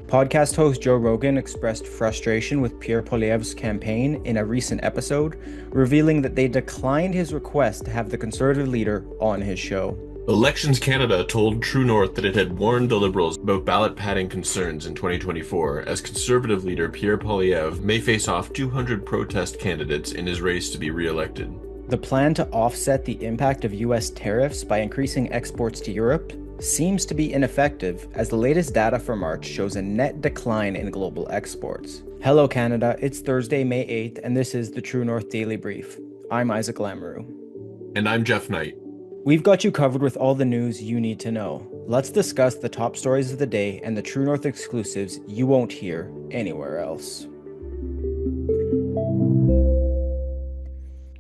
Podcast host Joe Rogan expressed frustration with Pierre Poilievre's campaign in a recent episode, revealing that they declined his request to have the Conservative leader on his show. Elections Canada told True North that it had warned the Liberals about ballot padding concerns in 2024, as Conservative leader Pierre Poilievre may face off 200 protest candidates in his race to be re-elected. The plan to offset the impact of U.S. tariffs by increasing exports to Europe seems to be ineffective, as the latest data for March shows a net decline in global exports. Hello Canada, it's Thursday, May 8th, and this is the True North Daily Brief. I'm Isaac Lamoureux. And I'm Geoff Knight. We've got you covered with all the news you need to know. Let's discuss the top stories of the day and the True North exclusives you won't hear anywhere else.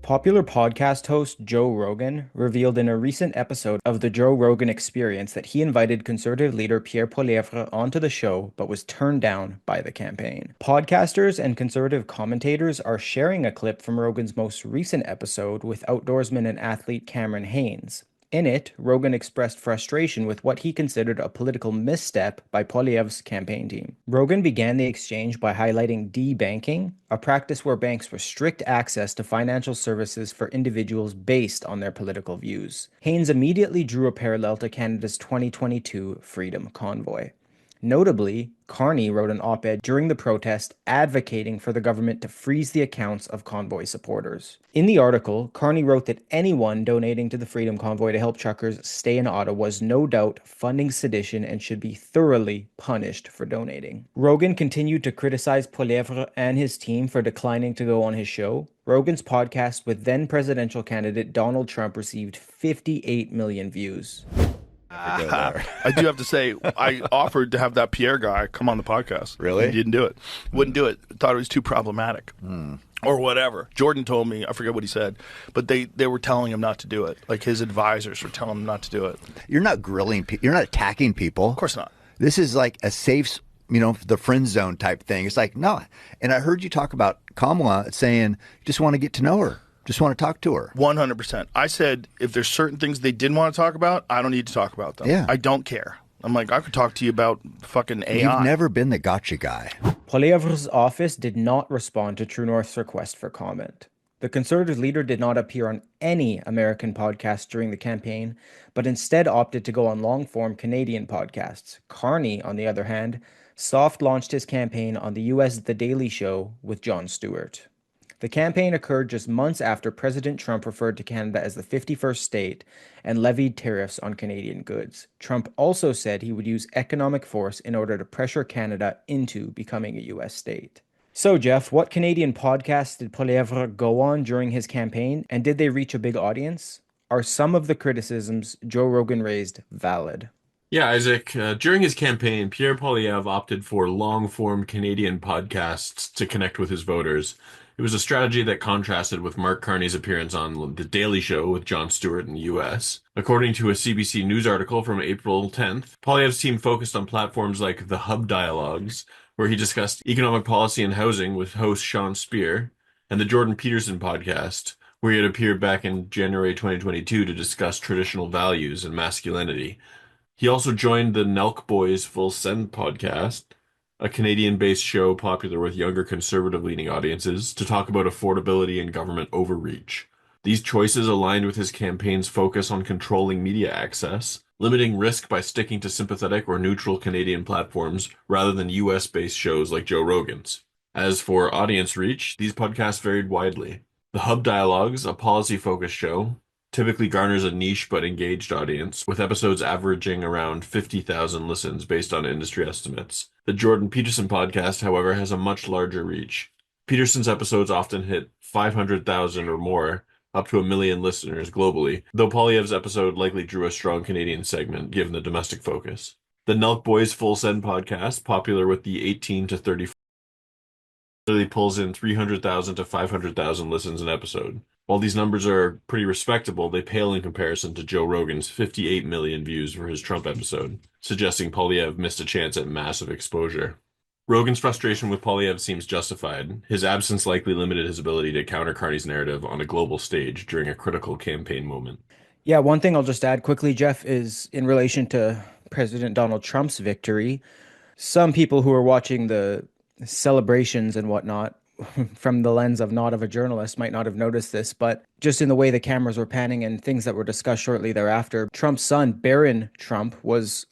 Popular podcast host Joe Rogan revealed in a recent episode of the Joe Rogan Experience that he invited Conservative leader Pierre Poilievre onto the show but was turned down by the campaign. Podcasters and Conservative commentators are sharing a clip from Rogan's most recent episode with outdoorsman and athlete Cameron Hanes. In it, Rogan expressed frustration with what he considered a political misstep by Poilievre's campaign team. Rogan began the exchange by highlighting debanking, a practice where banks restrict access to financial services for individuals based on their political views. Haines immediately drew a parallel to Canada's 2022 Freedom Convoy. Notably, Carney wrote an op-ed during the protest advocating for the government to freeze the accounts of convoy supporters. In the article, Carney wrote that anyone donating to the Freedom Convoy to help truckers stay in Ottawa was no doubt funding sedition and should be thoroughly punished for donating. Rogan continued to criticize Poilievre and his team for declining to go on his show. Rogan's podcast with then presidential candidate Donald Trump received 58 million views. I do have to say, I offered to have that Pierre guy come on the podcast. Really? He didn't do it. Wouldn't do it. Thought it was too problematic. Or whatever. Jordan told me, I forget what he said, but they were telling him not to do it. Like his advisors were telling him not to do it. You're not grilling people. You're not attacking people. Of course not. This is like a safe, the friend zone type thing. It's like, no. And I heard you talk about Kamala saying you just want to get to know her. Just want to talk to her. 100%. I said, if there's certain things they didn't want to talk about, I don't need to talk about them. Yeah. I don't care. I'm like, I could talk to you about fucking AI. You've never been the gotcha guy. Poilievre's office did not respond to True North's request for comment. The Conservative leader did not appear on any American podcasts during the campaign, but instead opted to go on long-form Canadian podcasts. Carney, on the other hand, soft-launched his campaign on the U.S. The Daily Show with Jon Stewart. The campaign occurred just months after President Trump referred to Canada as the 51st state and levied tariffs on Canadian goods. Trump also said he would use economic force in order to pressure Canada into becoming a U.S. state. So, Geoff, what Canadian podcasts did Poilievre go on during his campaign, and did they reach a big audience? Are some of the criticisms Joe Rogan raised valid? Yeah, Isaac, during his campaign, Pierre Poilievre opted for long-form Canadian podcasts to connect with his voters. It was a strategy that contrasted with Mark Carney's appearance on The Daily Show with Jon Stewart in the U.S. According to a CBC News article from April 10th, Poilievre's team focused on platforms like the Hub Dialogues, where he discussed economic policy and housing with host Sean Speer, and the Jordan Peterson podcast, where he had appeared back in January 2022 to discuss traditional values and masculinity. He also joined the Nelk Boys Full Send podcast, a Canadian-based show popular with younger conservative-leaning audiences, to talk about affordability and government overreach. These choices aligned with his campaign's focus on controlling media access, limiting risk by sticking to sympathetic or neutral Canadian platforms rather than US-based shows like Joe Rogan's. As for audience reach, these podcasts varied widely. The Hub Dialogues, a policy-focused show, typically garners a niche but engaged audience, with episodes averaging around 50,000 listens based on industry estimates. The Jordan Peterson podcast, however, has a much larger reach. Peterson's episodes often hit 500,000 or more, up to 1 million listeners globally, though Poilievre's episode likely drew a strong Canadian segment given the domestic focus. The Nelk Boys Full Send podcast, popular with the 18 to 34, pulls in 300,000 to 500,000 listens an episode. While these numbers are pretty respectable, they pale in comparison to Joe Rogan's 58 million views for his Trump episode, suggesting Poilievre missed a chance at massive exposure. Rogan's frustration with Poilievre seems justified. His absence likely limited his ability to counter Carney's narrative on a global stage during a critical campaign moment. Yeah, one thing I'll just add quickly, Geoff, is in relation to President Donald Trump's victory. Some people who are watching the celebrations and whatnot from the lens of not of a journalist might not have noticed this, but just in the way the cameras were panning and things that were discussed shortly thereafter, Trump's son, Barron Trump, was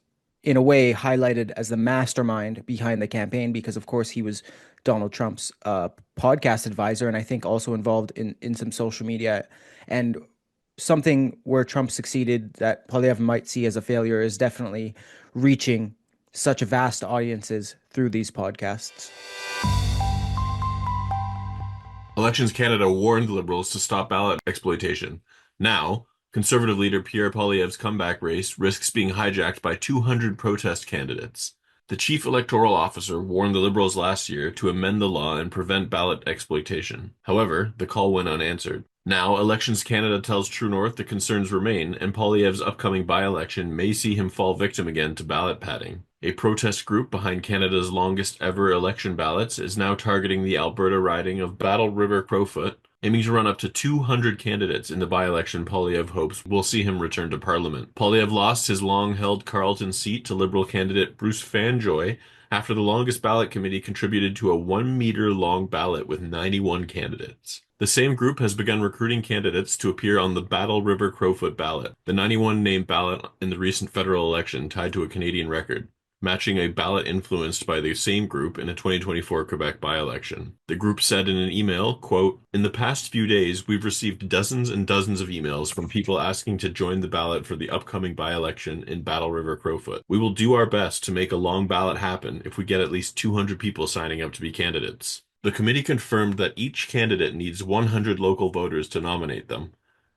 in a way highlighted as the mastermind behind the campaign because, of course, he was Donald Trump's podcast advisor and I think also involved in some social media. And something where Trump succeeded that Poilievre might see as a failure is definitely reaching such vast audiences through these podcasts. Elections Canada warned Liberals to stop ballot exploitation. Now, Conservative leader Pierre Poilievre's comeback race risks being hijacked by 200 protest candidates. The chief electoral officer warned the Liberals last year to amend the law and prevent ballot exploitation. However, the call went unanswered. Now, Elections Canada tells True North the concerns remain, and Poilievre's upcoming by-election may see him fall victim again to ballot padding. A protest group behind Canada's longest ever election ballots is now targeting the Alberta riding of Battle River Crowfoot, aiming to run up to 200 candidates in the by-election Poilievre hopes will see him return to Parliament. Poilievre lost his long-held Carleton seat to Liberal candidate Bruce Fanjoy after the longest ballot committee contributed to a 1-meter-long ballot with 91 candidates. The same group has begun recruiting candidates to appear on the Battle River Crowfoot ballot, the 91-name ballot in the recent federal election tied to a Canadian record, matching a ballot influenced by the same group in a 2024 Quebec by-election. The group said in an email, quote, "In the past few days, we've received dozens and dozens of emails from people asking to join the ballot for the upcoming by-election in Battle River Crowfoot. We will do our best to make a long ballot happen if we get at least 200 people signing up to be candidates." The committee confirmed that each candidate needs 100 local voters to nominate them,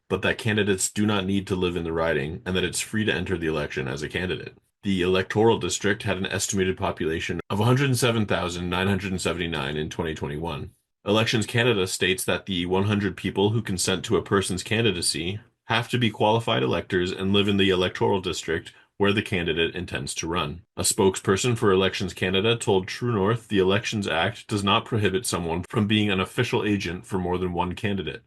but that candidates do not need to live in the riding and that it's free to enter the election as a candidate. The electoral district had an estimated population of 107,979 in 2021. Elections Canada states that the 100 people who consent to a person's candidacy have to be qualified electors and live in the electoral district where the candidate intends to run. A spokesperson for Elections Canada told True North the Elections Act does not prohibit someone from being an official agent for more than one candidate,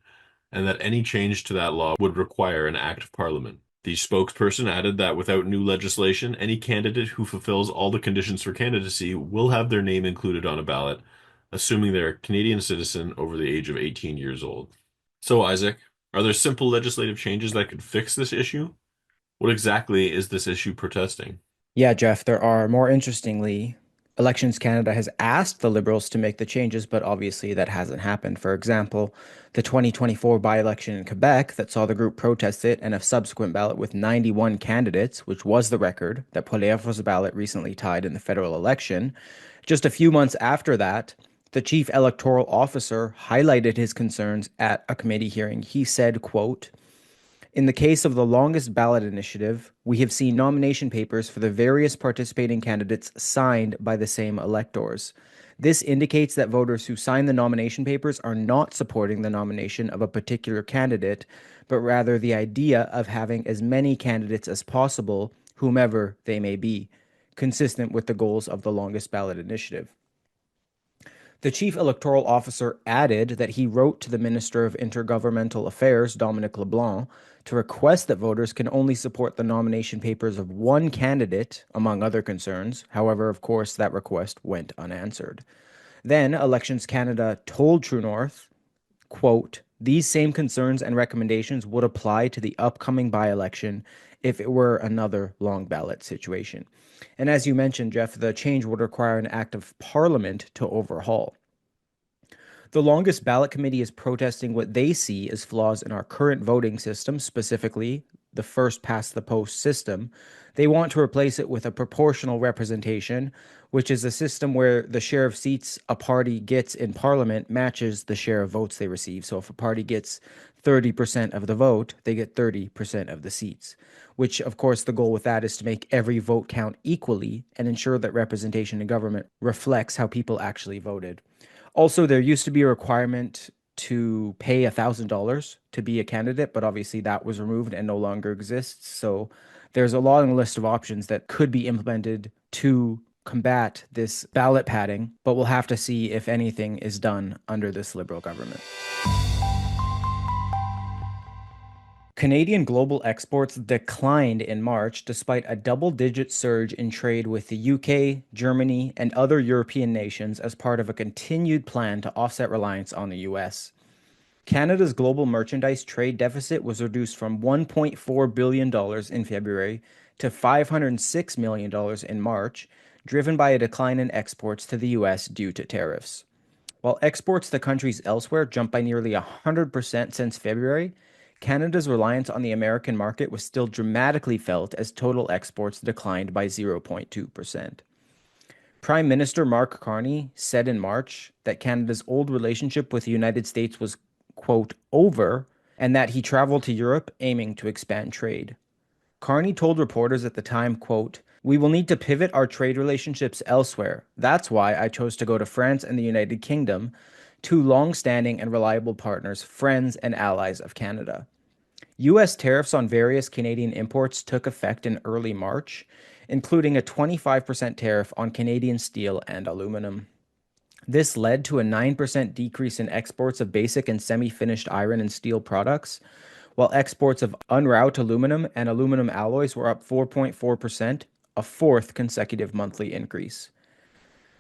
and that any change to that law would require an act of Parliament. The spokesperson added that without new legislation, any candidate who fulfills all the conditions for candidacy will have their name included on a ballot, assuming they're a Canadian citizen over the age of 18 years old. So, Isaac, are there simple legislative changes that could fix this issue? What exactly is this issue protesting? Yeah, Geoff, there are. More interestingly, Elections Canada has asked the Liberals to make the changes, but obviously that hasn't happened. For example, the 2024 by-election in Quebec that saw the group protest it and a subsequent ballot with 91 candidates, which was the record that Poilievre's ballot recently tied in the federal election. Just a few months after that, the chief electoral officer highlighted his concerns at a committee hearing. He said, quote, "In the case of the longest ballot initiative, we have seen nomination papers for the various participating candidates signed by the same electors. This indicates that voters who sign the nomination papers are not supporting the nomination of a particular candidate, but rather the idea of having as many candidates as possible, whomever they may be, consistent with the goals of the longest ballot initiative." The chief electoral officer added that he wrote to the Minister of Intergovernmental Affairs, Dominic LeBlanc, to request that voters can only support the nomination papers of one candidate, among other concerns. However, of course, that request went unanswered. Then Elections Canada told True North, quote, "These same concerns and recommendations would apply to the upcoming by-election if it were another long ballot situation." And as you mentioned, Geoff, the change would require an act of Parliament to overhaul. The longest ballot committee is protesting what they see as flaws in our current voting system, specifically the first past the post system. They want to replace it with a proportional representation, which is a system where the share of seats a party gets in Parliament matches the share of votes they receive. So if a party gets 30% of the vote, they get 30% of the seats, which, of course, the goal with that is to make every vote count equally and ensure that representation in government reflects how people actually voted. Also, there used to be a requirement to pay $1,000 to be a candidate, but obviously that was removed and no longer exists. So there's a long list of options that could be implemented to combat this ballot padding, but we'll have to see if anything is done under this Liberal government. Canadian global exports declined in March despite a double-digit surge in trade with the UK, Germany, and other European nations as part of a continued plan to offset reliance on the US. Canada's global merchandise trade deficit was reduced from $1.4 billion in February to $506 million in March, driven by a decline in exports to the US due to tariffs. While exports to countries elsewhere jumped by nearly 100% since February, Canada's reliance on the American market was still dramatically felt as total exports declined by 0.2%. Prime Minister Mark Carney said in March that Canada's old relationship with the United States was, quote, over, and that he traveled to Europe aiming to expand trade. Carney told reporters at the time, quote, "We will need to pivot our trade relationships elsewhere. That's why I chose to go to France and the United Kingdom, two long-standing and reliable partners, friends, and allies of Canada." U.S. tariffs on various Canadian imports took effect in early March, including a 25% tariff on Canadian steel and aluminum. This led to a 9% decrease in exports of basic and semi-finished iron and steel products, while exports of unwrought aluminum and aluminum alloys were up 4.4%, a fourth consecutive monthly increase.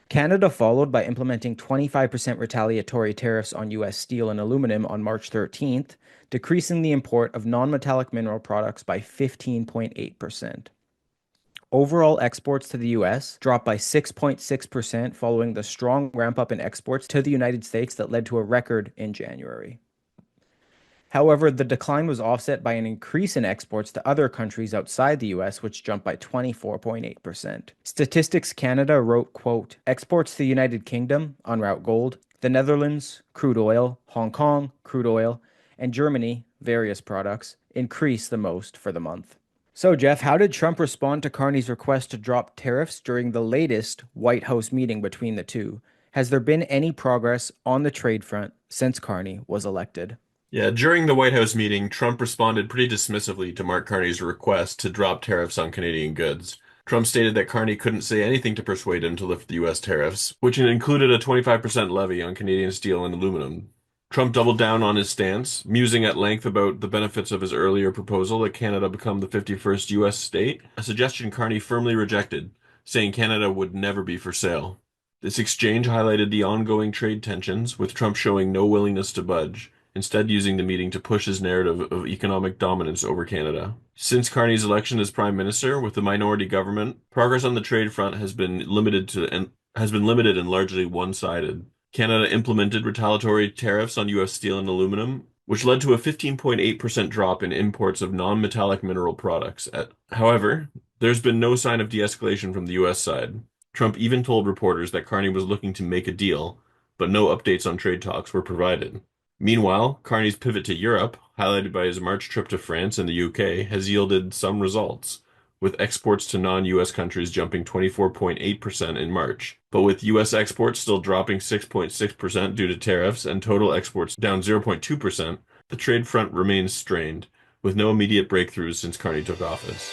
Canada followed by implementing 25% retaliatory tariffs on U.S. steel and aluminum on March 13th, decreasing the import of non-metallic mineral products by 15.8%. Overall exports to the U.S. dropped by 6.6% following the strong ramp-up in exports to the United States that led to a record in January. However, the decline was offset by an increase in exports to other countries outside the US, which jumped by 24.8%. Statistics Canada wrote, quote, "Exports to the United Kingdom, unwrought gold, the Netherlands, crude oil, Hong Kong, crude oil, and Germany, various products, increased the most for the month." So, Geoff, how did Trump respond to Carney's request to drop tariffs during the latest White House meeting between the two? Has there been any progress on the trade front since Carney was elected? Yeah, during the White House meeting, Trump responded pretty dismissively to Mark Carney's request to drop tariffs on Canadian goods. Trump stated that Carney couldn't say anything to persuade him to lift the U.S. tariffs, which included a 25% levy on Canadian steel and aluminum. Trump doubled down on his stance, musing at length about the benefits of his earlier proposal that Canada become the 51st U.S. state, a suggestion Carney firmly rejected, saying Canada would never be for sale. This exchange highlighted the ongoing trade tensions, with Trump showing no willingness to budge, instead using the meeting to push his narrative of economic dominance over Canada. Since Carney's election as prime minister with the minority government, progress on the trade front has been limited and largely one-sided. Canada implemented retaliatory tariffs on U.S. steel and aluminum, which led to a 15.8% drop in imports of non-metallic mineral products. However, there's been no sign of de-escalation from the U.S. side. Trump even told reporters that Carney was looking to make a deal, but no updates on trade talks were provided. Meanwhile, Carney's pivot to Europe, highlighted by his March trip to France and the UK, has yielded some results, with exports to non-US countries jumping 24.8% in March. But with US exports still dropping 6.6% due to tariffs and total exports down 0.2%, the trade front remains strained, with no immediate breakthroughs since Carney took office.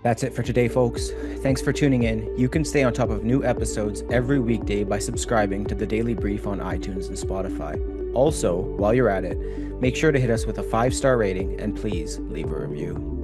That's it for today, folks. Thanks for tuning in. You can stay on top of new episodes every weekday by subscribing to the Daily Brief on iTunes and Spotify. Also, while you're at it, make sure to hit us with a 5-star rating and please leave a review.